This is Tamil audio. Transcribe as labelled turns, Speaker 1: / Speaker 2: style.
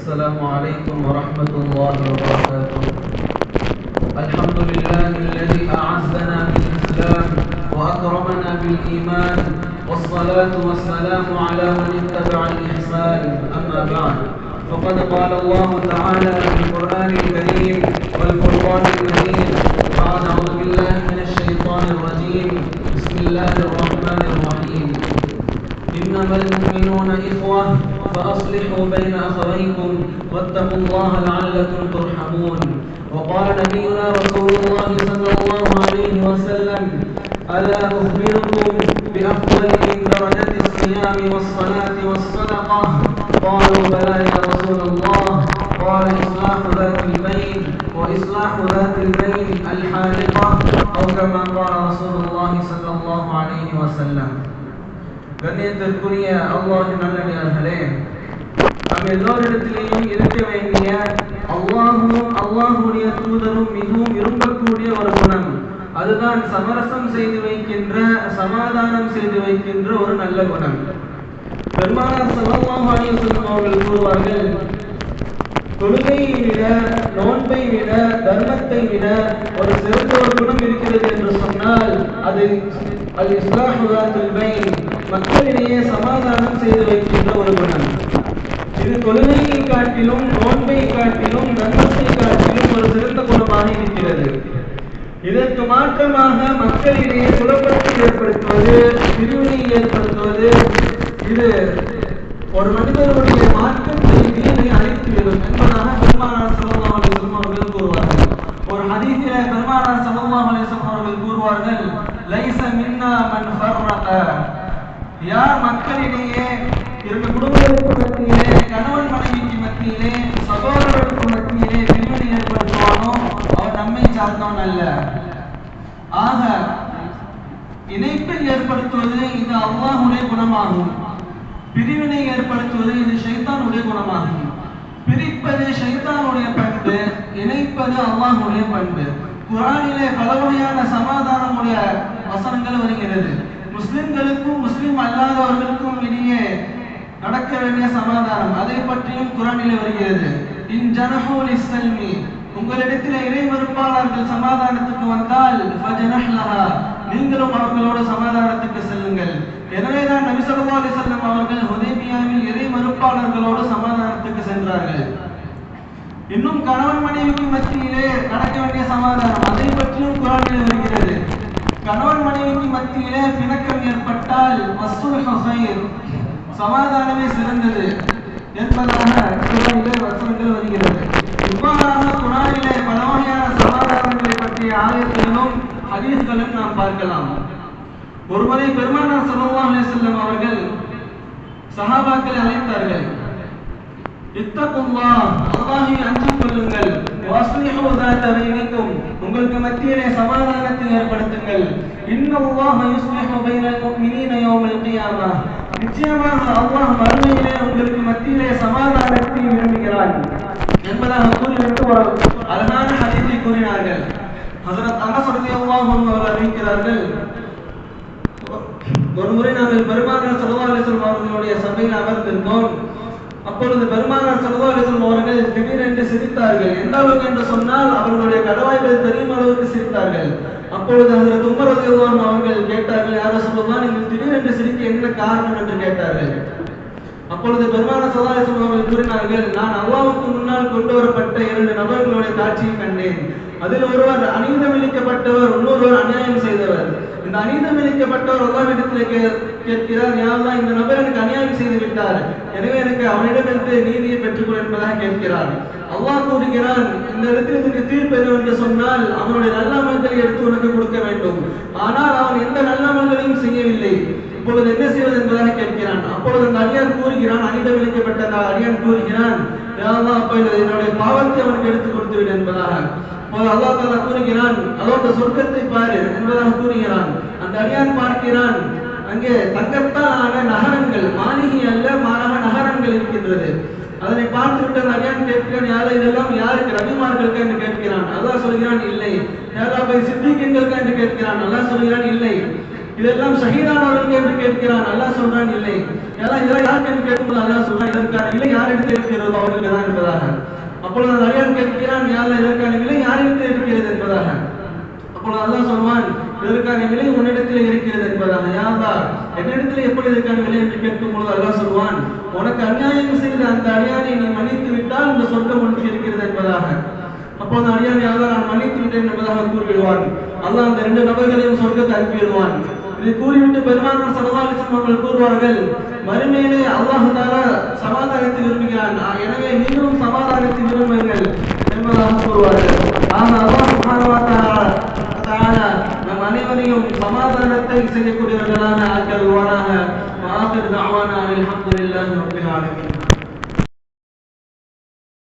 Speaker 1: السلام عليكم ورحمة الله وبركاته. الحمد لله الذي أعزنا بالإسلام وأكرمنا بالإيمان، والصلاة والسلام على من اتبع الإحسان. أما بعد، فقد قال الله تعالى في القرآن الكريم والفرقان المجيد بعد أعوذ بالله من الشيطان الرجيم. بسم الله الرحمن الرحيم. إنما المؤمنون إخوة فأصلحوا بين أخويكم واتقوا الله لعلكم ترحمون. وقال نبينا رسول الله صلى الله عليه وسلم: ألا أخبركم بأفضل من درجة الصيام والصلاة والصدقة؟ قالوا بلى يا رسول الله. قال: إصلاح ذات البين، وإصلاح ذات البين الحالقة، أو كما قال رسول الله صلى الله عليه وسلم. கண்ணியத்திற்குரிய அல்லாஹ்வின் நல்லடியார்களே, நம் எல்லோரிடத்திலேயும் இருக்க வேண்டிய அல்லாஹுவும் அல்லாஹுடைய தூதரும் மிகவும் விரும்பக்கூடிய ஒரு குணம், அதுதான் சமரசம் செய்து வைக்கின்ற, சமாதானம் செய்து வைக்கின்ற ஒரு நல்ல குணம். பெருமானார் ஸல்லல்லாஹு அலைஹி வஸல்லம் அவர்கள் கூறுவார்கள், தொழுகையை விட, நோன்பை விட, தர்மத்தை விட ஒரு சிறந்த ஒரு குணம் இருக்கிறது என்று சொன்னால் அது அல் இஸ்லாஹு ذاتுல் பைன், மக்களிடையே சமாதானம் செய்து வைக்கின்ற ஒரு குணம். இது தொழுகையை காட்டிலும், நோன்பை காட்டிலும், தர்மத்தை காட்டிலும் ஒரு சிறந்த குணமாக இருக்கிறது. இதற்கு மாற்றமாக மக்களிடையே குழப்பத்தை ஏற்படுத்துவது, பிரிவினை ஏற்படுத்துவது, இது ஒரு மனிதனுடைய மார்க்கத்தை, தீனை அழித்துவிடும் என்பதாக பெருமானார் ஸல்லல்லாஹு அலைஹி வஸல்லம் அவர்கள் கூறுவார்கள். ஒரு ஹதீஸிலே பெருமானார் ஸல்லல்லாஹு அலைஹி வஸல்லம் அவர்கள் கூறுவார்கள், லைஸ மின்னா மன் ஃபர்ரக, யார் மக்களிடையே, இரண்டு குடும்பங்களுக்கு மத்தியிலே, கணவன் மனைவிக்கு மத்தியிலே, சகோதரர்களுக்கு மத்தியிலே பிரிவினை ஏற்படுத்துவானோ அவர் நம்மை சார்ந்தவன் அல்ல. ஆக இணைப்பை ஏற்படுத்துவது இது அல்லாஹ்வுடைய குணமாகும், பிரிவினை ஏற்படுத்துவது இது ஷைத்தானுடைய குணமாகும். பிரிப்பது ஷைத்தானுடைய பண்பு, இணைப்பது அல்லாஹ்வுடைய பண்பு. குர்ஆனிலே பல வகையான சமாதானமுடைய வசனங்கள் வருகிறது. முஸ்லிம்களுக்கும் முஸ்லிம் அல்லாதவர்களுக்கும் இடையே நடக்க வேண்டிய சமாதானம், அதை பற்றியும் குர்ஆனிலே வருகிறது. இன் ஜனஹு லிஸ்ஸல்மி, உங்களிடத்தில் இறை மறுப்பாளர்கள் சமாதானத்துக்கு வந்தால் ஃபஜனஹ் லஹா, நீங்களும் அவர்களோடு சமாதானத்துக்கு செல்லுங்கள். எனவேதான் நபி ஸல்லல்லாஹு அலைஹி வஸல்லம் அவர்கள் ஹுதைபியாவில் இறை மறுப்பாளர்களோடு சமாதானத்துக்கு சென்றார்கள். இன்னும் கணவன் மனைவிக்கு மத்தியிலே நடக்க வேண்டிய சமாதானம், அதை பற்றியும் குர்ஆனில் வருகிறது. கணவன் மனைவிக்கு மத்தியிலே பிணக்கம் ஏற்பட்டால் வஸ்ஸுல்ஹு கைர், சமாதானமே சிறந்தது என்பதாக குர்ஆனிலே வசனங்கள் வருகிறது. இவ்வாறாக குர்ஆனிலே பல வகையான சமாதானங்களை பற்றிய ஆயத்துகளும் ஹதீஸ்களும் நாம் பார்க்கலாம். ஒருமுறை பெருமானார் ஸல்லல்லாஹு அலைஹி வஸல்லம் அவர்கள் சஹாபாக்களை அழைத்தார்கள். இத்தகுல்லாஹ், அல்லாஹ்வை அஞ்சிக் கொள்ளுங்கள். வஸ்லிஹு ذات பைனிக்கும், உங்களுக்கு மத்தியிலே சமாதானத்தை ஏற்படுத்துங்கள். இன்னல்லாஹ யுஸ்லிஹு பைனல் முஃமினீன யௌமல் கியாமah, நிச்சயமாக அல்லாஹ் மறுமையிலே உங்களுக்கு மத்தியிலே சமாதானத்தை விரும்புகிறான் என்பதாக கூறிவிட்டு ஒரு அழகான ஹதீஸை கூறினார்கள். ஹஜ்ரத் அனஸ் ரலியல்லாஹு அன்ஹு அவர்கள் அறிவிக்கிறார்கள், ஒரு முறை நாங்கள் பெருமானார் ஸல்லல்லாஹு அலைஹி வஸல்லம் அவர்களுடைய சபையில் அமர்ந்திருந்தோம். அப்பொழுது பெருமானார் ஸல்லல்லாஹு அலைஹி வஸல்லம் அவர்கள் திடீரென்று சிரித்தார்கள். எந்த அளவுக்கு என்று சொன்னால் அவர்களுடைய கடவாய்கள் தெரியும் அளவுக்கு சிரித்தார்கள். அப்பொழுது ஹஜ்ரத் உமர் ரலியல்லாஹு அன்ஹு அவர்கள் கேட்டார்கள், யா ரசூலுல்லாஹ், நீங்கள் திடீரென்று சிரிக்க என்ன காரணம் என்று கேட்டார்கள். அப்பொழுது பெருமானார் ஸல்லல்லாஹு அலைஹி வஸல்லம் அவர்கள் கூறினார்கள், நான் அல்லாஹ்வுக்கு முன்னால் கொண்டு வரப்பட்ட இரண்டு நபர்களுடைய காட்சியை கண்டேன். அதில் ஒருவர் அநீதமிழைக்கப்பட்டவர், இன்னொருவர் அநியாயம் செய்தவர். இந்த அநீதமிழைக்கப்பட்டவர் அல்லாஹ்விடத்திலே கேட்கிறார், யா அல்லாஹ், இந்த நபர் எனக்கு அநியாயம் செய்து விட்டார், எனவே எனக்கு அவனிடமிருந்து நீதியை பெற்றுக்கொள் என்பதாக கேட்கிறார். அல்லாஹ் கூறுகிறான், இந்த இடத்தில் இதுக்கு தீர்ப்பு என்று சொன்னால் அவனுடைய நல்ல அமல்களை எடுத்து உனக்கு கொடுக்க வேண்டும். ஆனால் அவன் எந்த நல்ல அமல்களையும் செய்யவில்லை, இப்பொழுது என்ன செய்வது என்பதாக கேட்கிறான். அப்பொழுது அந்த அடியான் கூறுகிறான், அநீதமிழைக்கப்பட்ட அந்த அடியான் கூறுகிறான், யா அல்லாஹ், அப்ப என்னுடைய பாவத்தை அவனுக்கு எடுத்து கொடுத்து விடு என்பதாக. அல்லாஹ் தஆலா கூறுகிறான், அதோட சொர்க்கத்தை பாரு என்பதாக கூறுகிறான். அந்த அடியான் பார்க்கிறான், அங்கே தங்கத்தால் ஆன நகரங்கள், மாளிகை அல்ல மாறாக நகரங்கள் இருக்கின்றது. அதனை பார்த்துவிட்டு அந்த அடியான் கேட்கிறான், யாரை இதெல்லாம் யாருக்கு, நபிமார்களுக்கு என்று கேட்கிறான். அல்லாஹ் சொல்கிறான், இல்லை. யாராவை சித்திகீன்களுக்கு என்று கேட்கிறான். அல்லாஹ் சொல்கிறான், இல்லை.
Speaker 2: இதெல்லாம் ஷஹீதானவர்களுக்கு என்று கேட்கிறான். அல்லாஹ் சொல்றான் இல்லை. இதெல்லாம் யாருக்கு என்று கேட்கும்போது அல்லாஹ் சொல்றான் இதற்கான விலை யாரிடத்தில் இருக்கிறதோ அவர்களுக்கு தான் என்பதாக. அப்பொழுது அந்த அடியான் கேட்கிறான் இதற்கான விலை யாரிடத்தில் இருக்கிறது என்பதாக. அப்பொழுது அல்லாஹ் சொல்வான் இதற்கான விலை உன்னிடத்தில் இருக்கிறது என்பதாக. யா அல்லாஹ் என்னிடத்தில் எப்படி இதற்கான விலை என்று கேட்கும் பொழுது அல்லாஹ் சொல்வான் உனக்கு அநியாயம் செய்த அந்த அடியானை நீ மன்னித்து விட்டால் இந்த சொர்க்கம் உனக்கு இருக்கிறது என்பதாக. அப்போது அடியானை அல்லாஹ் நான் மன்னித்து விட்டேன் என்பதாக கூறிவிடுவான். அல்லாஹ் அந்த 2 நபர்களையும் சொர்க்கத்தை அனுப்பிவிடுவான். இதை கூறிவிட்டு பெருமானார் ஸல்லல்லாஹு அலைஹி வஸல்லம் அவர்கள் கூறுவார்கள் மறுமையிலே அல்லாஹ் தஆலா சமாதானத்தை விரும்புகிறான், எனவே நீங்களும் சமாதானத்தை விரும்புங்கள் என்பதாக கூறுவார்கள். அல்லாஹ் சுப்ஹானஹு வ தஆலா நம் அனைவரையும் சமாதானத்தை செய்யக்கூடியவர்களாக ஆக்கல்வானாக. ஆகிர் தஅவானா அல்ஹம்துலில்லாஹி ரப்பில் ஆலமீன்.